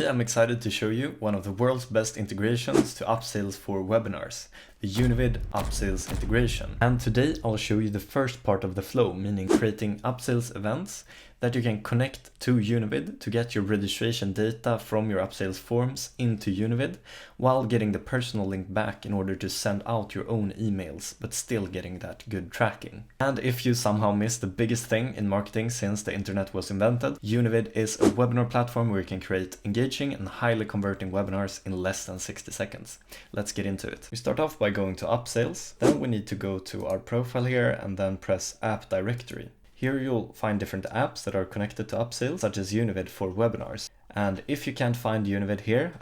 Today I'm excited to show you one of the world's best integrations to Upsales for webinars, the Univid Upsales integration. And today I'll show you the first part of the flow, meaning creating Upsales events that you can connect to Univid to get your registration data from your Upsales forms into Univid while getting the personal link back in order to send out your own emails, but still getting that good tracking. And if you somehow missed the biggest thing in marketing since the internet was invented, Univid is a webinar platform where you can create engaging and highly converting webinars in less than 60 seconds. Let's get into it. We start off by going to Upsales, then we need to go to our profile here and then press App Directory. Here you'll find different apps that are connected to Upsales, such as Univid for webinars. And if you can't find Univid here,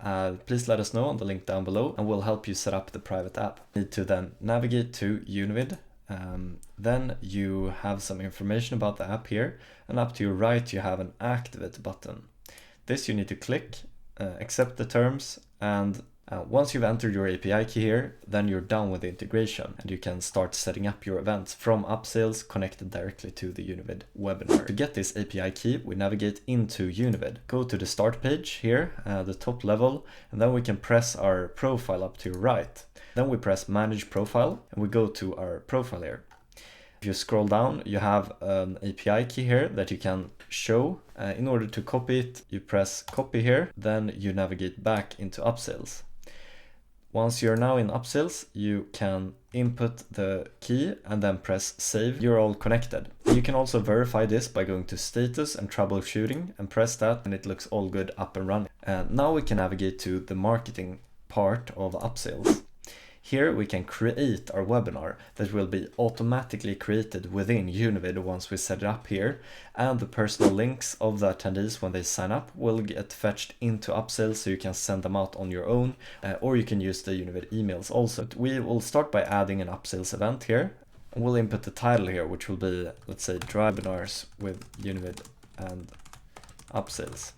please let us know on the link down below and we'll help you set up the private app. You need to then navigate to Univid. Then you have some information about the app here, and up to your right you have an Activate button. This you need to click, accept the terms, and once you've entered your API key here, then you're done with the integration and you can start setting up your events from Upsales connected directly to the Univid webinar. To get this API key, we navigate into Univid. Go to the start page here, the top level, and then we can press our profile up to your right. Then we press Manage Profile and we go to our profile here. If you scroll down, you have an API key here that you can show. In order to copy it, you press Copy here, then you navigate back into Upsales. Once you're now in Upsales, you can input the key and then press Save. You're all connected. You can also verify this by going to Status and Troubleshooting and press that, and it looks all good, up and running. Now we can navigate to the marketing part of Upsales. Here we can create our webinar that will be automatically created within Univid once we set it up here, and the personal links of the attendees when they sign up will get fetched into Upsales so you can send them out on your own, or you can use the Univid emails also. We will start by adding an Upsales event here. We'll input the title here, which will be, let's say, Drive Webinars with Univid and Upsales.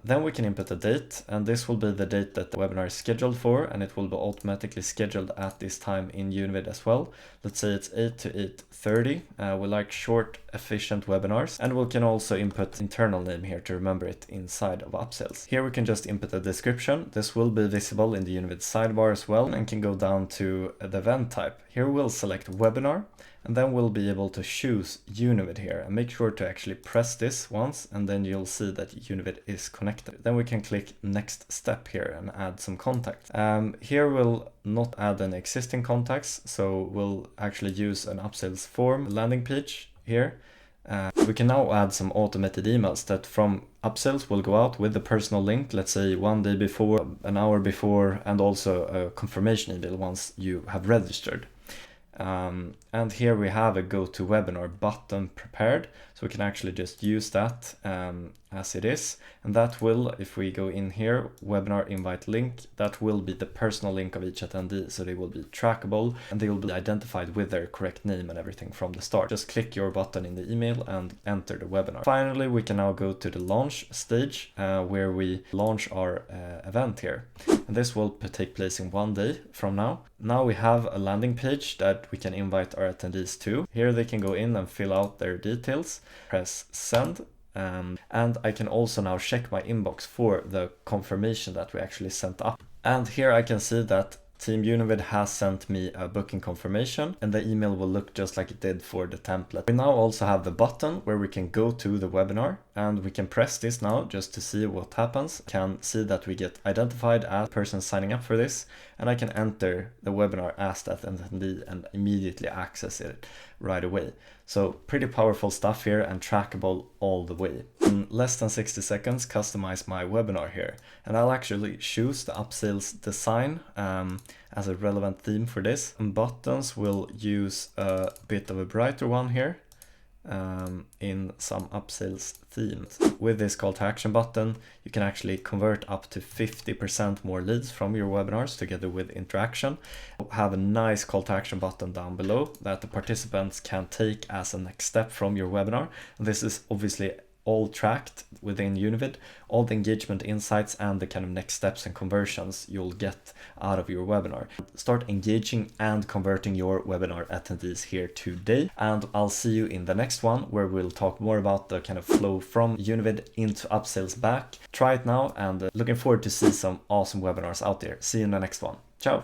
Then we can input a date, and this will be the date that the webinar is scheduled for, and it will be automatically scheduled at this time in Univid as well. Let's say it's 8 to 8:30. We like short, efficient webinars, and we can also input internal name here to remember it inside of Upsales. Here we can just input a description. This will be visible in the Univid sidebar as well, and can go down to the event type. Here we'll select webinar, and then we'll be able to choose Univid here, and make sure to actually press this once, and then you'll see that Univid is connected. Then we can click next step here and add some contacts. Here we'll not add any existing contacts, so we'll actually use an Upsales form landing page here. We can now add some automated emails that from Upsales will go out with the personal link, let's say 1 day before, an hour before, and also a confirmation email once you have registered. And here we have a GoToWebinar button prepared, so we can actually just use that as it is, and that will, if we go in here, webinar invite link, that will be the personal link of each attendee, so they will be trackable and they will be identified with their correct name and everything from the start. Just click your button in the email and enter the webinar. Finally, we can now go to the launch stage where we launch our event here, and this will take place in 1 day from now. Now we have a landing page that we can invite our attendees to. Here they can go in and fill out their details, press send, and I can also now check my inbox for the confirmation that we actually sent up. And here I can see that Team Univid has sent me a booking confirmation, and the email will look just like it did for the template. We now also have the button where we can go to the webinar, and we can press this now just to see what happens. Can see that we get identified as a person signing up for this, and I can enter the webinar as that attendee and immediately access it right away. So pretty powerful stuff here and trackable all the way. In less than 60 seconds, customize my webinar here, and I'll actually choose the Upsales design as a relevant theme for this. And buttons will use a bit of a brighter one here in some Upsales themes. With this call to action button, you can actually convert up to 50% more leads from your webinars together with interaction. Have a nice call to action button down below that the participants can take as a next step from your webinar. This is obviously all tracked within Univid, all the engagement insights and the kind of next steps and conversions you'll get out of your webinar. Start engaging and converting your webinar attendees here today, and I'll see you in the next one where we'll talk more about the kind of flow from Univid into Upsales back. Try it now, and looking forward to see some awesome webinars out there. See you in the next one. Ciao!